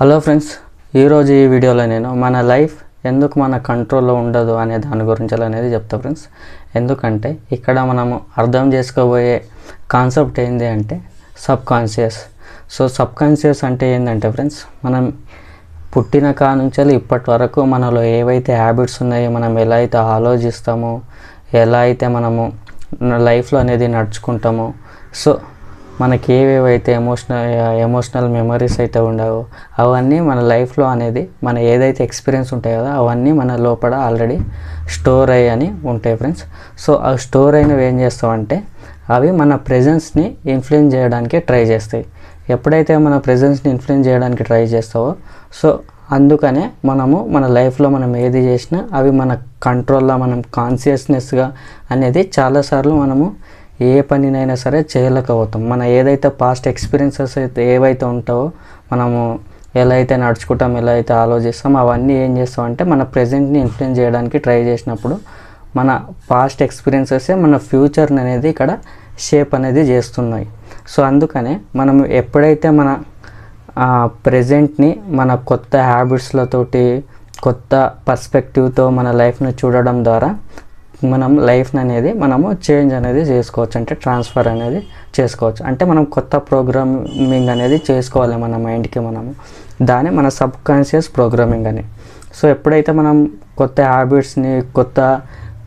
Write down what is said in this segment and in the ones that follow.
Hello friends, ఈరోజు ఈ వీడియోలో నేను మన లైఫ్ ఎందుకు మన కంట్రోల్లో ఉండదు అనే దాని గురించి అనేది చెప్తా ఫ్రెండ్స్. ఎందుకంటే ఇక్కడ మనము అర్థం చేసుకోబోయే కాన్సెప్ట్ ఏంటి అంటే సబ్ కాన్షియస్. సబ్ కాన్షియస్ అంటే ఏంటంటే ఫ్రెండ్స్, మనం పుట్టిన కాడ నుంచి ఇప్పటి వరకు మనలో ఏవైతే హ్యాబిట్స్ ఉన్నాయో, మనం ఎలా అయితే ఆలోచిస్తామో, ఎలా అయితే మనము లైఫ్లో అనేది నడుచుకుంటామో, మనకి ఏవేవైతే ఎమోషనల్ మెమరీస్ అయితే ఉండవో అవన్నీ మన లైఫ్లో అనేది మన ఏదైతే ఎక్స్పీరియన్స్ ఉంటాయి కదా అవన్నీ మన లోపల ఆల్రెడీ స్టోర్ అయ్యి ఉంటాయి ఫ్రెండ్స్. ఆ స్టోర్ అయినవి ఏం చేస్తామంటే అవి మన ప్రెజెన్స్ని ఇన్ఫ్లుయెన్స్ చేయడానికి ట్రై చేస్తాయి. ఎప్పుడైతే మన ప్రెజెన్స్ని ఇన్ఫ్లుయెన్స్ చేయడానికి ట్రై చేస్తావో అందుకనే మనము మన లైఫ్లో మనం ఏది చేసినా అవి మన కంట్రోల్లో, మనం కాన్షియస్నెస్గా అనేది చాలాసార్లు మనము ఏ పనినైనా సరే చేయలేకపోతాం. మన ఏదైతే పాస్ట్ ఎక్స్పీరియన్సెస్ అయితే ఏవైతే ఉంటావో, మనము ఎలా అయితే నడుచుకుంటాం, ఎలా అయితే ఆలోచిస్తాం, అవన్నీ ఏం చేస్తామంటే మన ప్రెజెంట్ని ఇన్ఫ్లుయెన్స్ చేయడానికి ట్రై చేసినప్పుడు మన పాస్ట్ ఎక్స్పీరియన్సెసే మన ఫ్యూచర్ని అనేది ఇక్కడ షేప్ అనేది చేస్తున్నాయి. అందుకనే మనం ఎప్పుడైతే మన ప్రెజెంట్ని మన కొత్త హ్యాబిట్స్లతోటి, కొత్త పర్స్పెక్టివ్తో మన లైఫ్ని చూడడం ద్వారా మనం లైఫ్ని అనేది మనము చేంజ్ అనేది చేసుకోవచ్చు, అంటే ట్రాన్స్ఫర్ అనేది చేసుకోవచ్చు. అంటే మనం కొత్త ప్రోగ్రామింగ్ అనేది చేసుకోవాలి మన మైండ్కి, మనము దాన్ని మన సబ్ కాన్షియస్ ప్రోగ్రామింగ్ అని. ఎప్పుడైతే మనం కొత్త హ్యాబిట్స్ని, కొత్త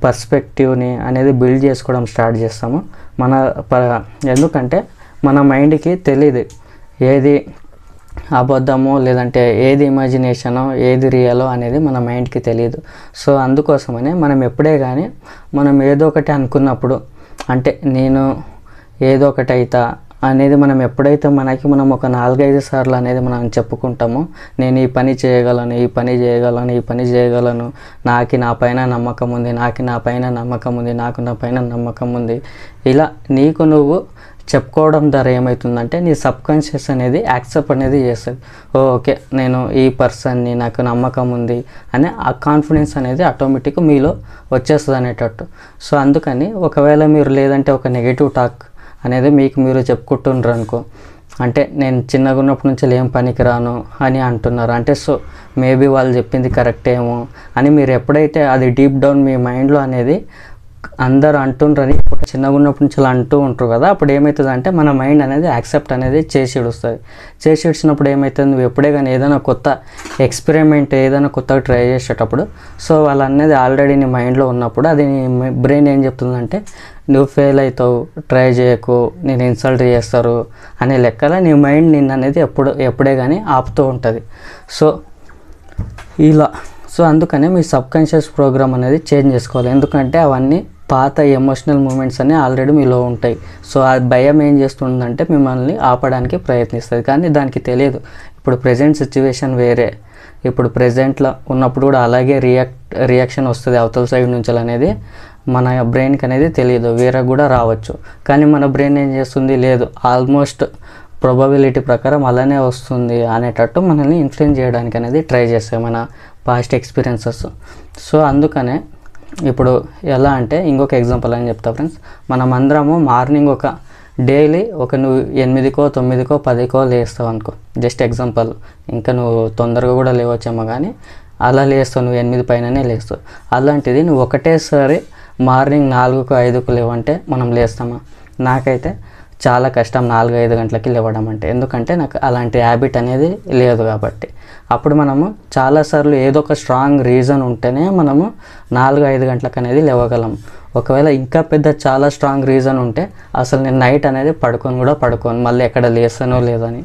పర్స్పెక్టివ్ని అనేది బిల్డ్ చేసుకోవడం స్టార్ట్ చేస్తామో ఎందుకంటే మన మైండ్కి తెలియదు ఏది అబద్ధమో లేదంటే ఏది ఇమాజినేషనో ఏది రియలో అనేది మన మైండ్కి తెలియదు. అందుకోసమనే మనం ఎప్పుడే కానీ మనం ఏదో ఒకటి అనుకున్నప్పుడు, అంటే నేను ఏదో ఒకటి అవుతా అనేది మనం ఎప్పుడైతే మనం ఒక 4-5 సార్లు అనేది మనం చెప్పుకుంటామో, నేను ఈ పని చేయగలను, ఈ పని చేయగలను, ఈ పని చేయగలను, నాకు నా పైన నమ్మకం ఉంది, నాకు నా పైన నమ్మకం ఉంది, నాకు నా పైన నమ్మకం ఉంది, ఇలా నీకు నువ్వు చెప్పుకోవడం ద్వారా ఏమవుతుందంటే నీ సబ్ కాన్షియస్ అనేది యాక్సెప్ట్ అనేది చేస్తుంది. ఓకే, నేను ఈ పర్సన్ని, నాకు నమ్మకం ఉంది అనే ఆ కాన్ఫిడెన్స్ అనేది ఆటోమేటిక్గా మీలో వచ్చేస్తుంది అనేటట్టు. అందుకని ఒకవేళ మీరు లేదంటే ఒక నెగిటివ్ టాక్ అనేది మీకు మీరు చెప్పుకుంటున్నారు అనుకో, అంటే నేను చిన్నగా ఉన్నప్పటి నుంచి ఏం పనికిరాను అని అంటున్నారు అంటే మేబీ వాళ్ళు చెప్పింది కరెక్టేమో అని మీరు ఎప్పుడైతే అది డీప్ డౌన్ మీ మైండ్లో అనేది అందరు అంటుండ్రని చిన్నగా ఉన్నప్పటి నుంచి అంటూ ఉంటారు కదా, అప్పుడు ఏమవుతుంది అంటే మన మైండ్ అనేది యాక్సెప్ట్ అనేది చేసి ఇడుస్తుంది. చేసి ఇచ్చినప్పుడు ఏమవుతుంది, నువ్వు ఎప్పుడే కానీ ఏదైనా కొత్త ఎక్స్పెరిమెంట్ ఏదైనా కొత్తగా ట్రై చేసేటప్పుడు వాళ్ళు అనేది ఆల్రెడీ నీ మైండ్లో ఉన్నప్పుడు అది నీ బ్రెయిన్ ఏం చెప్తుందంటే నువ్వు ఫెయిల్ అవుతావు, ట్రై చేయకు, నేను ఇన్సల్ట్ చేస్తారు అనే లెక్కల నీ మైండ్ నిన్ను అనేది ఎప్పుడే కానీ ఆపుతూ ఉంటుంది. ఇలా అందుకనే మీ సబ్ కాన్షియస్ ప్రోగ్రామ్ అనేది చేంజ్ చేసుకోవాలి. ఎందుకంటే అవన్నీ పాత ఎమోషనల్ మూమెంట్స్ అన్నీ ఆల్రెడీ మీలో ఉంటాయి. ఆ భయం ఏం చేస్తుందంటే మిమ్మల్ని ఆపడానికి ప్రయత్నిస్తుంది, కానీ దానికి తెలియదు ఇప్పుడు ప్రజెంట్ సిచ్యువేషన్ వేరే, ఇప్పుడు ప్రజెంట్లో ఉన్నప్పుడు కూడా అలాగే రియాక్షన్ వస్తుంది అవతల సైడ్ నుంచి అనేది మన బ్రెయిన్కి అనేది తెలియదు, వేరే కూడా రావచ్చు. కానీ మన బ్రెయిన్ ఏం చేస్తుంది, లేదు ఆల్మోస్ట్ ప్రాబబిలిటీ ప్రకారం అలానే వస్తుంది అనేటట్టు మనల్ని ఇన్ఫ్లుయెన్స్ చేయడానికి అనేది ట్రై చేస్తాయి మన పాస్ట్ ఎక్స్పీరియన్సెస్. అందుకనే ఇప్పుడు ఎలా అంటే ఇంకొక ఎగ్జాంపుల్ అని చెప్తా ఫ్రెండ్స్. మనం అందరము మార్నింగ్ ఒక డైలీ నువ్వు 8కో 9కో 10కో లేస్తావు అనుకో, జస్ట్ ఎగ్జాంపుల్, ఇంకా నువ్వు తొందరగా కూడా లేవచ్చేమో, కానీ అలా లేస్తావు, నువ్వు 8 పైననే లేస్తావు. అలాంటిది నువ్వు ఒకటేసారి మార్నింగ్ 4కో 5కో లేవంటే మనం లేస్తామా? నాకైతే చాలా కష్టం 4-5 గంటలకి లేవడం అంటే, ఎందుకంటే నాకు అలాంటి హ్యాబిట్ అనేది లేదు కాబట్టి. అప్పుడు మనము చాలాసార్లు ఏదో ఒక స్ట్రాంగ్ రీజన్ ఉంటేనే మనము 4-5 గంటలకు అనేది లేవగలం. ఒకవేళ ఇంకా చాలా స్ట్రాంగ్ రీజన్ ఉంటే అసలు నేను నైట్ అనేది పడుకోను మళ్ళీ ఎక్కడ లేస్తానో లేదని.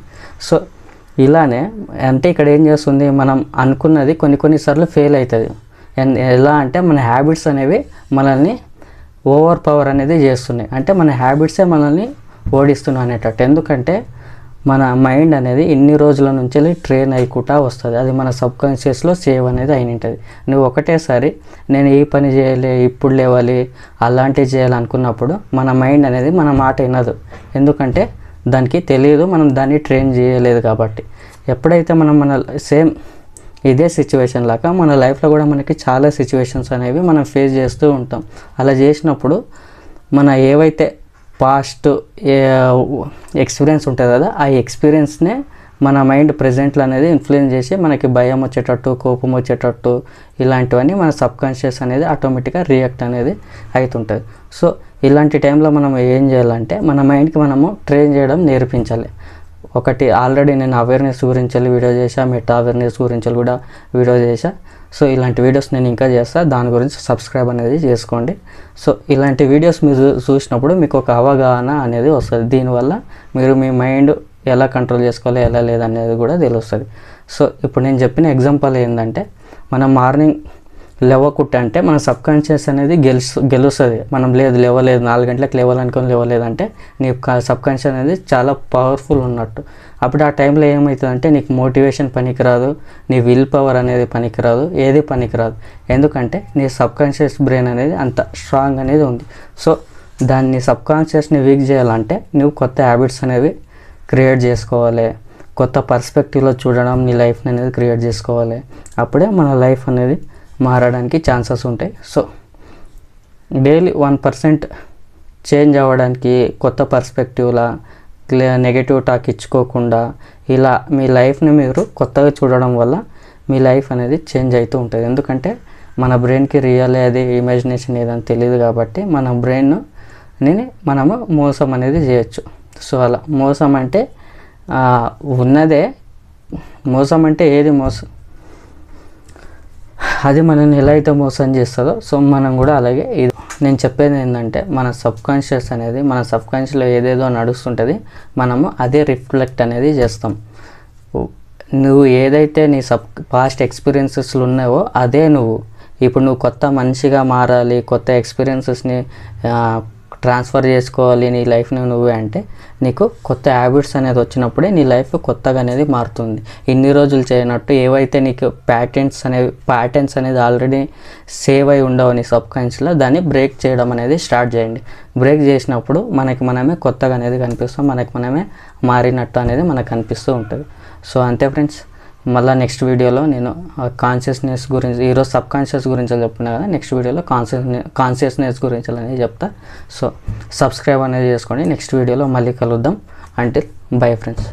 ఇలానే అంటే ఇక్కడ ఏం చేస్తుంది, మనం అనుకున్నది కొన్నిసార్లు ఫెయిల్ అవుతుంది. ఎలా అంటే మన హ్యాబిట్స్ అనేవి మనల్ని ఓవర్ పవర్ అనేది చేస్తున్నాయి, అంటే మన హ్యాబిట్సే మనల్ని ఓడిస్తున్నాయి అనేటట్టు. ఎందుకంటే మన మైండ్ అనేది ఇన్ని రోజుల నుంచి ట్రైన్ అయ్యుకుంటా వస్తుంది, అది మన సబ్ కాన్షియస్లో సేవ్ అనేది అయిన ఉంటుంది. నువ్వు ఒకటేసారి నేను ఈ పని చేయాలి, ఇప్పుడు లేవాలి, అలాంటివి చేయాలనుకున్నప్పుడు మన మైండ్ అనేది మన మాట వినదు, ఎందుకంటే దానికి తెలియదు, మనం దాన్ని ట్రైన్ చేయలేదు కాబట్టి. ఎప్పుడైతే మన సేమ్ ఇదే సిచ్యువేషన్ లాగా మన లైఫ్లో కూడా మనకి చాలా సిచ్యువేషన్స్ అనేవి మనం ఫేస్ చేస్తూ ఉంటాం. అలా చేసినప్పుడు మన ఏవైతే పాస్ట్ ఎక్స్పీరియన్స్ ఉంటుంది కదా, ఆ ఎక్స్పీరియన్స్నే మన మైండ్ ప్రెజెంట్లో అనేది ఇన్ఫ్లుయెన్స్ చేసి మనకి భయం వచ్చేటట్టు, కోపం వచ్చేటట్టు ఇలాంటివన్నీ మన సబ్కాన్షియస్ అనేది ఆటోమేటిక్గా రియాక్ట్ అనేది అవుతుంటుంది. సో ఇలాంటి టైంలో మనం ఏం చేయాలంటే మన మైండ్కి మనము ట్రైన్ చేయడం నేర్పించాలి. ఒకటి ఆల్రెడీ నేను అవేర్నెస్ గురించి వీడియో చేశా, మెటా అవేర్నెస్ గురించి కూడా వీడియో చేశా. సో ఇలాంటి వీడియోస్ నేను ఇంకా చేస్తా, దాని గురించి సబ్స్క్రైబ్ అనేది చేసుకోండి. సో ఇలాంటి వీడియోస్ మీరు చూసినప్పుడు మీకు ఒక అవగాహన అనేది వస్తుంది. దీనివల్ల మీరు మీ మైండ్ ఎలా కంట్రోల్ చేసుకోవాలి, ఎలా లేదనేది కూడా తెలుస్తుంది. సో ఇప్పుడు నేను చెప్పిన ఎగ్జాంపుల్ ఏంటంటే, మనం మార్నింగ్ లేవకుంటే అంటే మన సబ్కాన్షియస్ అనేది గెలుస్తుంది. మనం లేవలేదు 4 గంటలకు లేవాలనుకొని లేవలేదంటే నీ సబ్కాన్షియస్ అనేది చాలా పవర్ఫుల్ ఉన్నట్టు. అప్పుడు ఆ టైంలో ఏమవుతుందంటే నీకు మోటివేషన్ పనికిరాదు, నీ విల్ పవర్ అనేది పనికిరాదు, ఏది పనికిరాదు. ఎందుకంటే నీ సబ్కాన్షియస్ బ్రెయిన్ అనేది అంత స్ట్రాంగ్ అనేది ఉంది. సో దాన్ని సబ్కాన్షియస్ని వీక్ చేయాలంటే నువ్వు కొత్త హ్యాబిట్స్ అనేవి క్రియేట్ చేసుకోవాలి, కొత్త పర్స్పెక్టివ్లో చూడడం, నీ లైఫ్ని అనేది క్రియేట్ చేసుకోవాలి. అప్పుడే మన లైఫ్ అనేది మారడానికి ఛాన్సెస్ ఉంటాయి. సో డైలీ 1% చేంజ్ అవ్వడానికి కొత్త పర్స్పెక్టివ్లా నెగటివ్ టాక్ ఇచ్చుకోకుండా ఇలా మీ లైఫ్ని మీరు కొత్తగా చూడడం వల్ల మీ లైఫ్ అనేది చేంజ్ అవుతూ ఉంటుంది. ఎందుకంటే మన బ్రెయిన్కి రియల్ అది ఇమాజినేషన్ ఏదని తెలియదు కాబట్టి మన బ్రెయిన్ని మనము మోసం అనేది చేయొచ్చు. సో అలా మోసం అంటే ఉన్నదే మోసం అంటే ఏది మోసం, అది మనల్ని ఎలా అయితే మోసం చేస్తుందో సో మనం కూడా అలాగే. ఇది నేను చెప్పేది ఏంటంటే మన సబ్కాన్షియస్ అనేది మన సబ్కాన్షియస్లో ఏదేదో నడుస్తుంటుంది, మనము అదే రిఫ్లెక్ట్ అనేది చేస్తాం. నువ్వు ఏదైతే నీ పాస్ట్ ఎక్స్పీరియన్సెస్లు ఉన్నావో అదే నువ్వు. ఇప్పుడు నువ్వు కొత్త మనిషిగా మారాలి, కొత్త ఎక్స్పీరియన్సెస్ని ట్రాన్స్ఫర్ చేసుకోవాలి నీ లైఫ్ని నువ్వే అంటే నీకు కొత్త హ్యాబిట్స్ అనేది వచ్చినప్పుడే నీ లైఫ్ కొత్తగా అనేది మారుతుంది. ఇన్ని రోజులు చేయనట్టు ఏవైతే నీకు ప్యాటర్న్స్ అనేది ఆల్రెడీ సేవ్ అయి ఉండవు నీ సబ్కాన్షియస్లో, దాన్ని బ్రేక్ చేయడం అనేది స్టార్ట్ చేయండి. బ్రేక్ చేసినప్పుడు మనకి మనమే కొత్తగా అనేది కనిపిస్తాం, మనకి మనమే మారినట్టు అనేది మనకు కనిపిస్తూ ఉంటుంది. సో అంతే ఫ్రెండ్స్, మళ్ళీ నెక్స్ట్ వీడియోలో నేను కాన్షియస్నెస్ గురించి, ఈరోజు సబ్కాన్షియస్ గురించి చెప్తున్నా కదా, నెక్స్ట్ వీడియోలో కాన్షియస్నెస్ గురించి అనేది చెప్తా. సో సబ్స్క్రైబ్ అనేది చేసుకోండి. నెక్స్ట్ వీడియోలో మళ్ళీ కలుద్దాం. Until bye friends.